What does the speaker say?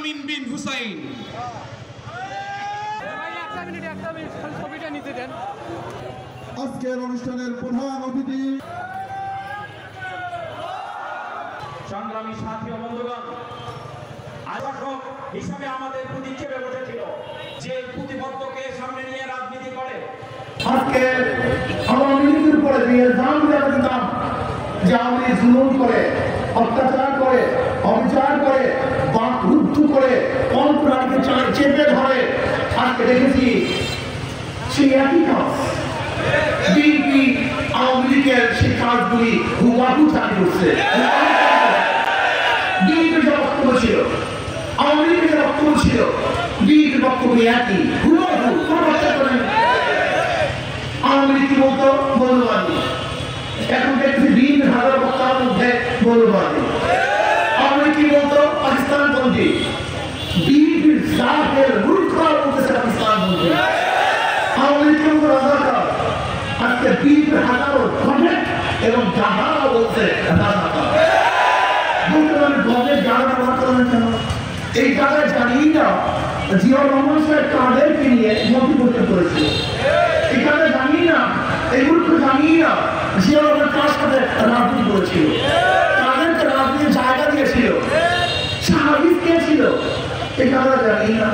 আমিন বিন হুসাইন। আজকের অনুষ্ঠানের প্রধান অতিথি সংগ্রামী সাথী ও বন্ধুগণ, আয়োজক হিসাবে আমাদের প্রতি চেপে বসেছিল যে প্রতিবদ্ধকে সামনে নিয়ে রাজনীতি করে। আজকে আওয়ামী লীগের উপরে যে ইলজাম দেওয়া দিতাম যে আওয়ামী লীগ জুলুম করে, অত্যাচার করে, অবিচার করে, বাকরুদ্ধ করে, অন্তরাকে চেপে ধরে, আজকে দেখেছি সেই একই কাজ বিএনপি আওয়ামী লীগের সেই কাজগুলি হুবাহু চালু করছে। বিএনপির যে বক্তব্য ছিল, আওয়ামী লীগের যে বক্তব্য ছিল, বিএনপির বক্তব্য একই হুবাহু, কোনো বাচ্চা করেন। আওয়ামী লীগ কি বলতো? মৌলবাদী। এখন দেখছি বিএনপির হাজার বক্তার মধ্যে মৌলবাদী। আওয়ামী লীগ কি বলতো? পাকিস্তানপন্থী। বিএনপির জাতের মূর্খরা বলতেছে পাকিস্তানপন্থী। আওয়ামী লীগ কি বলতো? রাজাকার। আজকে বিএনপির হাজারো গভর্নমেন্ট এবং জাহারা বলছে রাজাকার। বলতে পারেন গভর্নমেন্ট জাহারা ব্যবহার করেন কেন? এই জায়গায় জানিয়ে না জিয়াউর রহমান সাহেব তাদেরকে নিয়ে মন্ত্রী পরিষদ করেছিল। এখানে জানি না, এগুলো জানি না জিয়াউর রহমান কার সাথে রাজনীতি করেছিল, তাদেরকে রাজনীতির জায়গা দিয়েছিল, সাহায্য কে ছিল, এখানে জানি না।